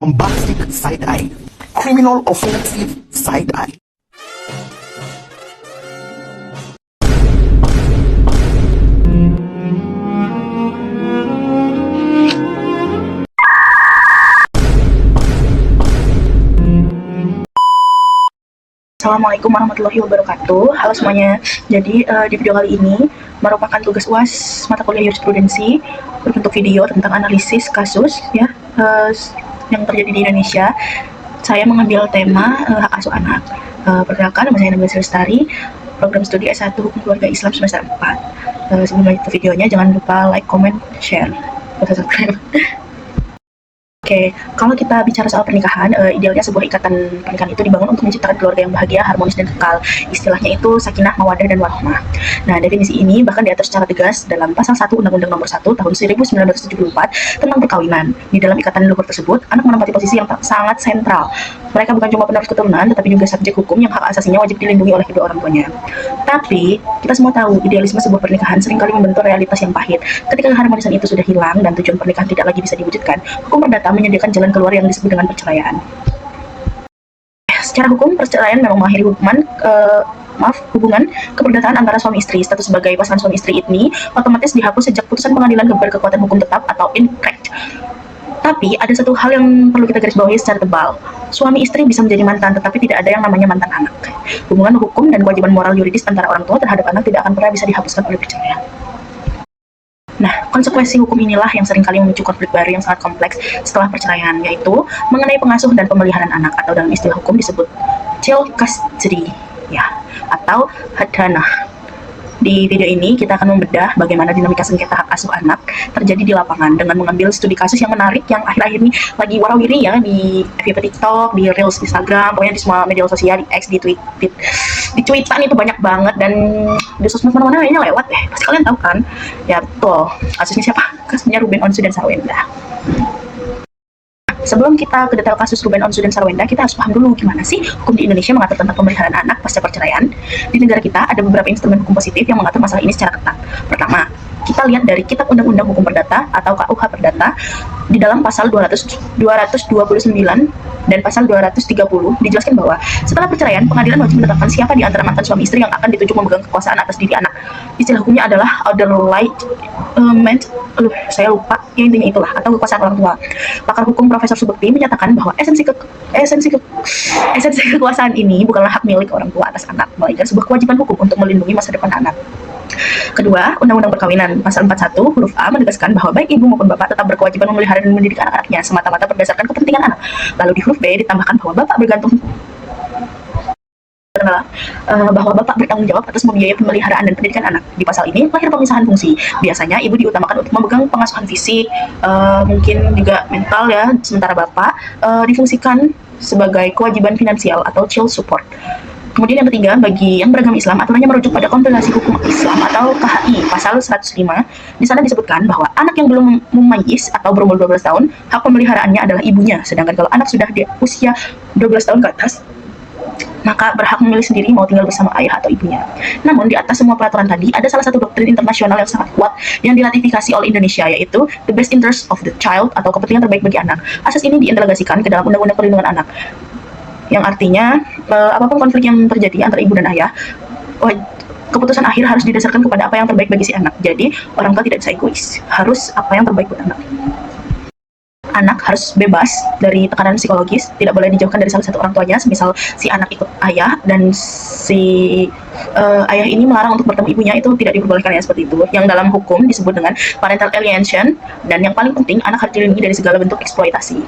Bombastic side-eye, criminal offensive side-eye. Assalamualaikum warahmatullahi wabarakatuh. Halo semuanya. Jadi di video kali ini merupakan tugas UAS mata kuliah jurisprudensi berbentuk video tentang analisis kasus ya yang terjadi di Indonesia. Saya mengambil tema hak asuh anak. Perkenalkan, nama saya Nabila Lestari, program studi S1 Hukum Keluarga Islam semester 4. Sebelum lanjut ke videonya, jangan lupa like, comment, share, dan subscribe. Oke, kalau kita bicara soal pernikahan, idealnya sebuah ikatan pernikahan itu dibangun untuk menciptakan keluarga yang bahagia, harmonis, dan kekal. Istilahnya itu sakinah, mawaddah, dan warahmah. Nah, definisi ini bahkan diatur secara tegas dalam pasal 1 Undang-Undang Nomor 1 Tahun 1974 tentang perkawinan. Di dalam ikatan leluhur tersebut, anak menempati posisi yang sangat sentral. Mereka bukan cuma penerus keturunan, tetapi juga subjek hukum yang hak asasinya wajib dilindungi oleh kedua orang tuanya. Tapi, kita semua tahu, idealisme sebuah pernikahan seringkali membentuk realitas yang pahit. Ketika keharmonisan itu sudah hilang dan tujuan pernikahan tidak lagi bisa diwujudkan, hukum perdata menyediakan jalan keluar yang disebut dengan perceraian. Secara hukum, perceraian memang mengakhiri hubungan keperdataan antara suami istri. Status sebagai pasangan suami istri ini otomatis dihapus sejak putusan pengadilan berkekuatan hukum tetap atau incorrect. Tapi ada satu hal yang perlu kita garis bawahi secara tebal. Suami istri bisa menjadi mantan, tetapi tidak ada yang namanya mantan anak. Hubungan hukum dan kewajiban moral yuridis antara orang tua terhadap anak tidak akan pernah bisa dihapuskan oleh perceraian. Nah, konsekuensi hukum inilah yang seringkali memicu konflik baru yang sangat kompleks setelah perceraian, yaitu mengenai pengasuh dan pemeliharaan anak, atau dalam istilah hukum disebut child custody, ya, atau hadanah. Di video ini kita akan membedah bagaimana dinamika sengketa hak asuh anak terjadi di lapangan dengan mengambil studi kasus yang menarik yang akhir-akhir ini lagi warawiri ya di FYP TikTok, di Reels Instagram, pokoknya di semua media sosial, di X, di Twitter itu banyak banget, dan di sosmed mana-mana kayaknya lewat deh. Pasti kalian tahu kan? Ya betul. Kasusnya siapa? Kasusnya Ruben Onsu dan Sarwenda. Sebelum kita ke detail kasus Ruben Onsu dan Sarwenda, kita harus paham dulu gimana sih hukum di Indonesia mengatur tentang pemeliharaan anak pasca perceraian. Di negara kita ada beberapa instrumen hukum positif yang mengatur masalah ini secara ketat. Pertama, kita lihat dari Kitab Undang-Undang Hukum Perdata atau KUH Perdata. Di dalam pasal 229 dan pasal 230 dijelaskan bahwa setelah perceraian, pengadilan wajib menetapkan siapa di antara mantan suami istri yang akan ditunjuk memegang kekuasaan atas diri anak. Istilah hukumnya adalah saya lupa, ya intinya itulah, atau kekuasaan orang tua. Pakar hukum Profesor Subekti menyatakan bahwa esensi kekuasaan ini bukanlah hak milik orang tua atas anak, melainkan sebuah kewajiban hukum untuk melindungi masa depan anak. Kedua, Undang-Undang Perkawinan pasal 41 huruf A menegaskan bahwa baik ibu maupun bapak tetap berkewajiban memelihara dan mendidik anak-anaknya semata-mata berdasarkan kepentingan anak. Lalu di huruf B ditambahkan bahwa bahwa bapak bertanggung jawab atas membiayai pemeliharaan dan pendidikan anak. Di pasal ini lahir pemisahan fungsi. Biasanya ibu diutamakan untuk memegang pengasuhan fisik, mungkin juga mental ya, sementara bapak difungsikan sebagai kewajiban finansial atau child support. Kemudian yang ketiga, bagi yang beragama Islam, aturannya merujuk pada Kompilasi Hukum Islam atau KHI pasal 105. Di sana disebutkan bahwa anak yang belum mumayyiz atau berumur 12 tahun, hak pemeliharaannya adalah ibunya. Sedangkan kalau anak sudah di usia 12 tahun ke atas, maka berhak memilih sendiri mau tinggal bersama ayah atau ibunya. Namun di atas semua peraturan tadi, ada salah satu doktrin internasional yang sangat kuat yang diratifikasi oleh Indonesia, yaitu the best interest of the child atau kepentingan terbaik bagi anak. Asas ini diintegrasikan ke dalam Undang-Undang Perlindungan Anak, yang artinya apapun konflik yang terjadi antara ibu dan ayah, keputusan akhir harus didasarkan kepada apa yang terbaik bagi si anak. Jadi orang tua tidak bisa egois, harus apa yang terbaik buat anak. Anak harus bebas dari tekanan psikologis, tidak boleh dijauhkan dari salah satu orang tuanya. Semisal si anak ikut ayah dan si ayah ini melarang untuk bertemu ibunya, itu tidak diperbolehkan ya, seperti itu. Yang dalam hukum disebut dengan parental alienation. Dan yang paling penting, anak harus dilindungi dari segala bentuk eksploitasi.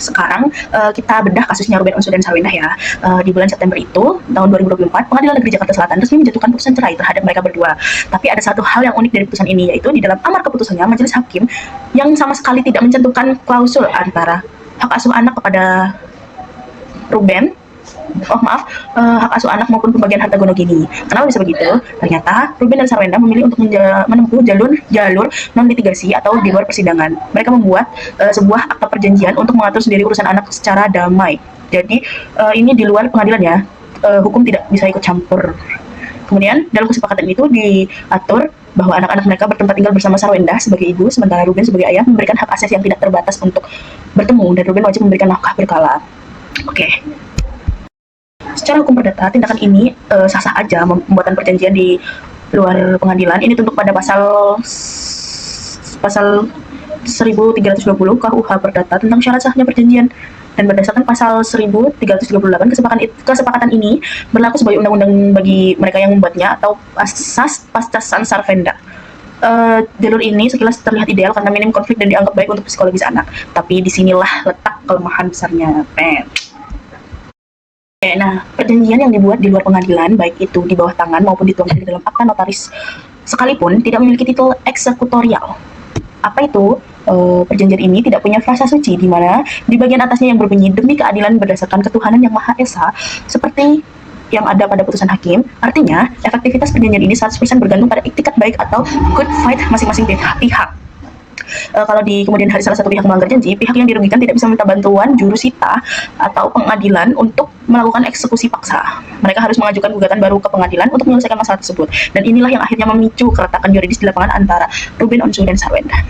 Sekarang kita bedah kasusnya Ruben Onsu dan Sarwenda ya. Di bulan September itu, tahun 2024, Pengadilan Negeri Jakarta Selatan resmi menjatuhkan putusan cerai terhadap mereka berdua. Tapi ada satu hal yang unik dari putusan ini, yaitu di dalam amar keputusannya, majelis hakim yang sama sekali tidak mencantumkan klausul antara hak asuh anak kepada Ruben, hak asuh anak maupun pembagian harta gono gini. Kenapa bisa begitu? Ternyata Ruben dan Sarwenda memilih untuk menempuh jalur non-litigasi atau di luar persidangan. Mereka membuat sebuah akta perjanjian untuk mengatur sendiri urusan anak secara damai. Jadi ini di luar pengadilan ya, hukum tidak bisa ikut campur. Kemudian dalam kesepakatan itu diatur bahwa anak-anak mereka bertempat tinggal bersama Sarwenda sebagai ibu, sementara Ruben sebagai ayah memberikan hak akses yang tidak terbatas untuk bertemu, dan Ruben wajib memberikan nafkah berkala. Oke. Secara hukum perdata, tindakan ini sah-sah aja, pembuatan perjanjian di luar pengadilan. Ini tunduk pada pasal 1320 KUH Perdata tentang syarat sahnya perjanjian, dan berdasarkan pasal 1338 kesepakatan ini berlaku sebagai undang-undang bagi mereka yang membuatnya atau asas pastasan Sarwenda. Jalur ini sekilas terlihat ideal karena minim konflik dan dianggap baik untuk psikologis anak, tapi disinilah letak kelemahan besarnya. Nah, perjanjian yang dibuat di luar pengadilan, baik itu di bawah tangan maupun dituangkan di dalam akta notaris sekalipun, tidak memiliki titel eksekutorial. Apa itu? Perjanjian ini tidak punya frasa suci, di mana di bagian atasnya yang berbunyi demi keadilan berdasarkan ketuhanan yang Maha Esa, seperti yang ada pada putusan hakim. Artinya, efektivitas perjanjian ini 100% bergantung pada iktikat baik atau good fight masing-masing pihak. Kalau di kemudian hari salah satu pihak melanggar janji, pihak yang dirugikan tidak bisa meminta bantuan jurusita atau pengadilan untuk melakukan eksekusi paksa. Mereka harus mengajukan gugatan baru ke pengadilan untuk menyelesaikan masalah tersebut. Dan inilah yang akhirnya memicu keretakan yuridis di lapangan antara Ruben Onsu dan Sarwenda.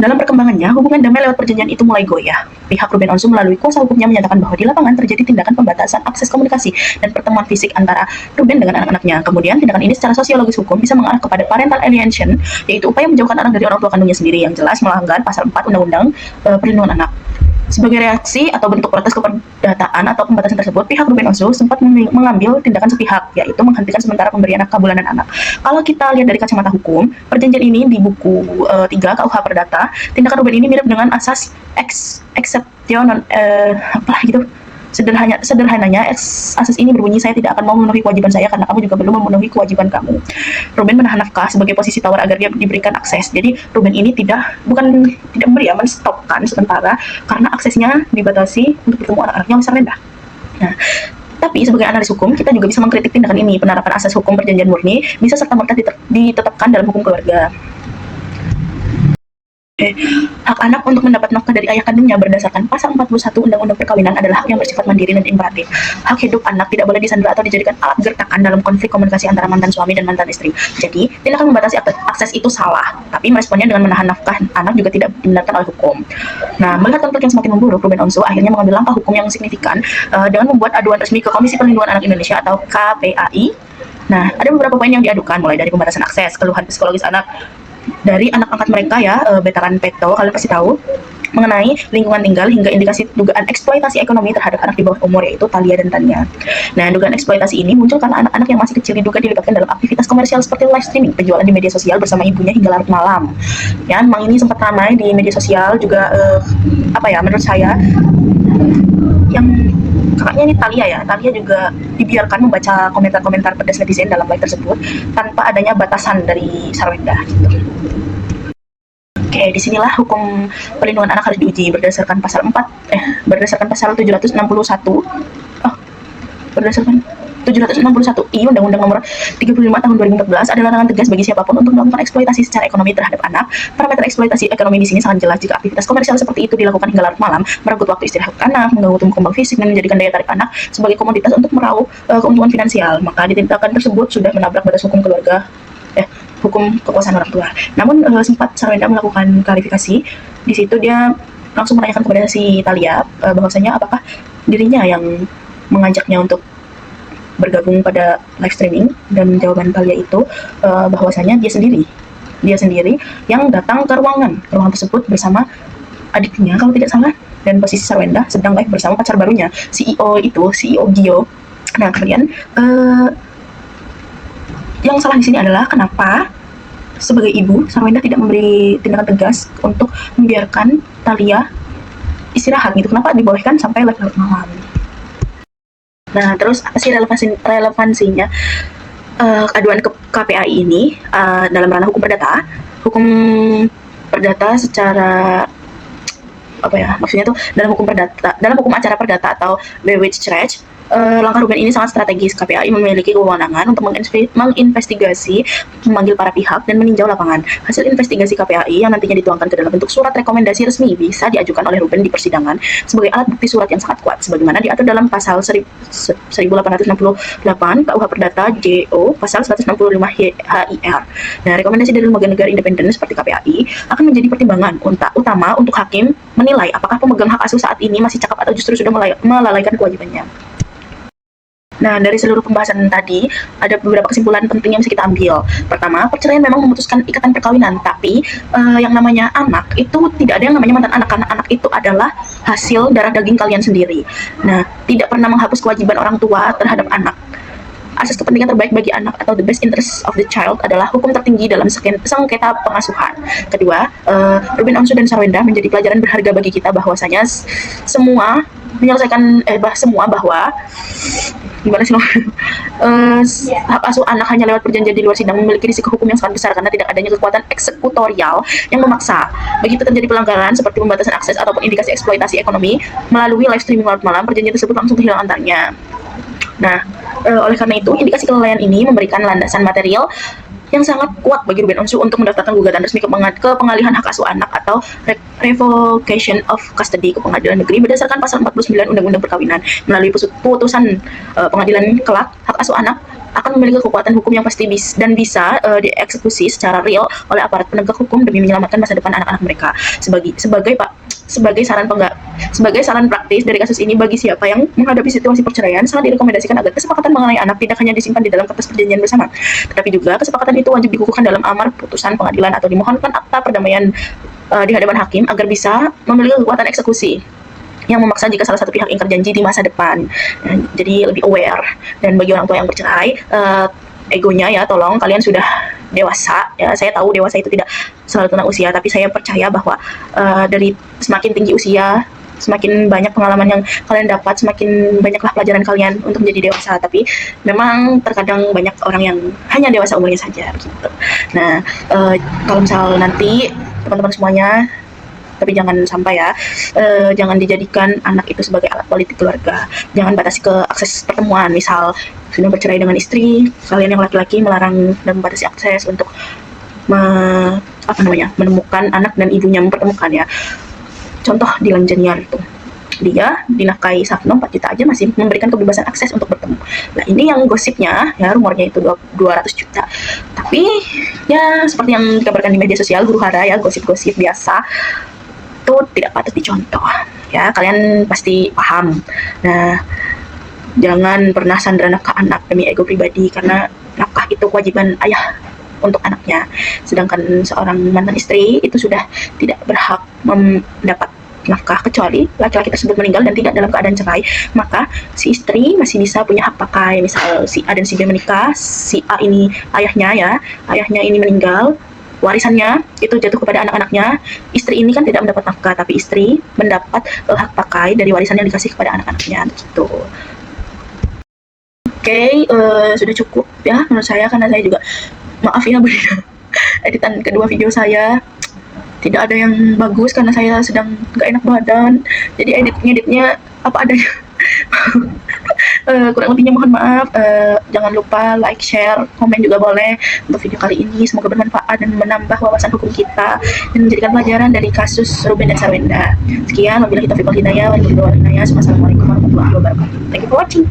Dalam perkembangannya, hubungan damai lewat perjanjian itu mulai goyah. Pihak Ruben Onsu melalui kuasa hukumnya menyatakan bahwa di lapangan terjadi tindakan pembatasan akses komunikasi dan pertemuan fisik antara Ruben dengan anak-anaknya. Kemudian, tindakan ini secara sosiologis hukum bisa mengarah kepada parental alienation, yaitu upaya menjauhkan anak dari orang tua kandungnya sendiri, yang jelas melanggar pasal 4 Undang-Undang Perlindungan Anak. Sebagai reaksi atau bentuk protes keperdataan atau pembatasan tersebut, pihak Ruben Onsu sempat mengambil tindakan sepihak, yaitu menghentikan sementara pemberian nafkah bulanan anak. Kalau kita lihat dari kacamata hukum, perjanjian ini di buku 3 KUH Perdata, tindakan Ruben ini mirip dengan asas exception apalah gitu. Sederhananya, asas ini berbunyi, saya tidak akan mau memenuhi kewajiban saya karena kamu juga belum memenuhi kewajiban kamu. Ruben menahan nafkah sebagai posisi tawar agar dia diberikan akses. Jadi Ruben ini bukan tidak memberi, menstopkan sementara karena aksesnya dibatasi untuk bertemu anak-anaknya oleh Sarwenda. Nah, tapi sebagai analis hukum, kita juga bisa mengkritik tindakan ini. Penerapan asas hukum perjanjian murni bisa serta-merta ditetapkan dalam hukum keluarga. Hak anak untuk mendapat nafkah dari ayah kandungnya berdasarkan pasal 41 Undang-Undang Perkawinan adalah hak yang bersifat mandiri dan imperatif. Hak hidup anak tidak boleh disandera atau dijadikan alat gertakan dalam konflik komunikasi antara mantan suami dan mantan istri. Jadi, tindakan membatasi akses itu salah, tapi meresponnya dengan menahan nafkah anak juga tidak dibenarkan oleh hukum. Nah, melihat konflik yang semakin memburuk, Ruben Onsu akhirnya mengambil langkah hukum yang signifikan dengan membuat aduan resmi ke Komisi Perlindungan Anak Indonesia atau KPAI. Nah, ada beberapa poin yang diadukan, mulai dari pembatasan akses, keluhan psikologis anak dari anak angkat mereka ya, Veteran Peto, kalian pasti tahu, mengenai lingkungan tinggal hingga indikasi dugaan eksploitasi ekonomi terhadap anak di bawah umur, yaitu Thalia dan Tania. Nah, dugaan eksploitasi ini muncul karena anak-anak yang masih kecil diduga dilibatkan dalam aktivitas komersial seperti live streaming, penjualan di media sosial bersama ibunya hingga larut malam. Ya, memang ini sempat ramai di media sosial juga, menurut saya yang kakaknya ini Thalia juga dibiarkan membaca komentar-komentar pedas netizen dalam live tersebut tanpa adanya batasan dari Sarwenda gitu. Oke, disinilah hukum perlindungan anak harus diuji berdasarkan pasal 761. Berdasarkan 761 I Undang-Undang Nomor 35 Tahun 2014 ada larangan tegas bagi siapapun untuk melakukan eksploitasi secara ekonomi terhadap anak. Parameter eksploitasi ekonomi di sini sangat jelas jika aktivitas komersial seperti itu dilakukan hingga larut malam, merenggut waktu istirahat anak, mengganggu tumbuh kembang fisik, dan menjadikan daya tarik anak sebagai komoditas untuk meraup keuntungan finansial. Maka tindakan tersebut sudah menabrak batas hukum keluarga, hukum kekuasaan orang tua. Namun sempat Sarwenda melakukan klarifikasi. Di situ dia langsung menanyakan kepada si Thalia bahwasanya apakah dirinya yang mengajaknya untuk bergabung pada live streaming, dan jawaban Thalia itu bahwasanya dia sendiri yang datang ke ruangan tersebut bersama adiknya kalau tidak salah, dan posisi Sarwenda sedang live bersama pacar barunya, CEO Gio. Nah, kemudian yang salah di sini adalah kenapa sebagai ibu Sarwenda tidak memberi tindakan tegas untuk membiarkan Thalia istirahat gitu. Kenapa dibolehkan sampai live malam? Nah, terus apa sih relevansinya aduan ke KPAI ini dalam ranah hukum perdata? Hukum perdata secara maksudnya tuh dalam hukum acara perdata atau Bewitch Recht, Langkah Ruben ini sangat strategis. KPAI memiliki kewenangan untuk menginvestigasi, memanggil para pihak, dan meninjau lapangan. Hasil investigasi KPAI yang nantinya dituangkan ke dalam bentuk surat rekomendasi resmi bisa diajukan oleh Ruben di persidangan sebagai alat bukti surat yang sangat kuat, sebagaimana diatur dalam pasal 1868 KUH Perdata JO pasal 165 HIR. Nah, rekomendasi dari lembaga negara independen seperti KPAI akan menjadi pertimbangan utama untuk hakim menilai apakah pemegang hak asuh saat ini masih cakap atau justru sudah melalaikan kewajibannya. Nah, dari seluruh pembahasan tadi, ada beberapa kesimpulan penting yang bisa kita ambil. Pertama, perceraian memang memutuskan ikatan perkawinan, tapi yang namanya anak, itu tidak ada yang namanya mantan anak, karena anak itu adalah hasil darah daging kalian sendiri. Nah, tidak pernah menghapus kewajiban orang tua terhadap anak. Asas kepentingan terbaik bagi anak atau the best interest of the child adalah hukum tertinggi dalam sengketa pengasuhan. Kedua, Ruben Onsu dan Sarwenda menjadi pelajaran berharga bagi kita bahwasanya semua bahwa gimana sih hak asuh anak hanya lewat perjanjian di luar sidang memiliki risiko hukum yang sangat besar karena tidak adanya kekuatan eksekutorial yang memaksa. Begitu terjadi pelanggaran seperti pembatasan akses ataupun indikasi eksploitasi ekonomi melalui live streaming larut malam, perjanjian tersebut langsung kehilangan antaranya. Nah, oleh karena itu, indikasi kelalaian ini memberikan landasan material yang sangat kuat bagi Ruben Onsu untuk mendaftarkan gugatan resmi ke pengalihan hak asuh anak atau revocation of custody ke pengadilan negeri berdasarkan pasal 49 Undang-Undang Perkawinan. Melalui putusan pengadilan kelak, hak asuh anak akan memiliki kekuatan hukum yang pasti bisa dieksekusi secara real oleh aparat penegak hukum demi menyelamatkan masa depan anak-anak mereka. Sebagai saran praktis dari kasus ini bagi siapa yang menghadapi situasi perceraian, sangat direkomendasikan agar kesepakatan mengenai anak tidak hanya disimpan di dalam kertas perjanjian bersama, tetapi juga kesepakatan itu wajib dikukuhkan dalam amar putusan pengadilan atau dimohonkan akta perdamaian di hadapan hakim agar bisa memiliki kekuatan eksekusi yang memaksa jika salah satu pihak ingkar janji di masa depan. Jadi lebih aware. Dan bagi orang tua yang bercerai, egonya ya, tolong kalian sudah dewasa ya. Saya tahu dewasa itu tidak selalu tentang usia, tapi saya percaya bahwa dari semakin tinggi usia, semakin banyak pengalaman yang kalian dapat, semakin banyaklah pelajaran kalian untuk menjadi dewasa. Tapi memang terkadang banyak orang yang hanya dewasa umurnya saja gitu. Nah, kalau misal nanti teman-teman semuanya, tapi jangan sampai ya, jangan dijadikan anak itu sebagai alat politik keluarga. Jangan batasi ke akses pertemuan. Misal sudah bercerai dengan istri, kalian yang laki-laki melarang dan membatasi akses untuk menemukan anak dan ibunya, mempertemukan ya. Contoh Dilan Janiar itu, dia dinafkahi Sapno 4 juta aja masih memberikan kebebasan akses untuk bertemu. Nah, ini yang gosipnya ya, rumornya itu 200 juta. Tapi ya seperti yang dikabarkan di media sosial, huru hara ya, gosip-gosip biasa, itu tidak patut dicontoh ya, kalian pasti paham. Nah, jangan pernah sandera nafkah anak demi ego pribadi, karena nafkah itu kewajiban ayah untuk anaknya, sedangkan seorang mantan istri itu sudah tidak berhak mendapat nafkah kecuali laki-laki tersebut meninggal dan tidak dalam keadaan cerai. Maka si istri masih bisa punya hak pakai. Misal si A dan si B menikah, si A ini ayahnya ini meninggal, warisannya itu jatuh kepada anak-anaknya. Istri ini kan tidak mendapat nafkah, tapi istri mendapat hak pakai dari warisan yang dikasih kepada anak-anaknya gitu. Oke, sudah cukup ya menurut saya, karena saya juga maaf ya Bunda, editan kedua video saya tidak ada yang bagus karena saya sedang gak enak badan, jadi editnya apa adanya. Kurang lebihnya mohon maaf. Jangan lupa like, share, komen juga boleh untuk video kali ini. Semoga bermanfaat dan menambah wawasan hukum kita dan menjadikan pelajaran dari kasus Ruben dan Sarwenda. Sekian, wabillahi taufiq wal hidayah. Wassalamualaikum warahmatullahi wabarakatuh. Thank you for watching.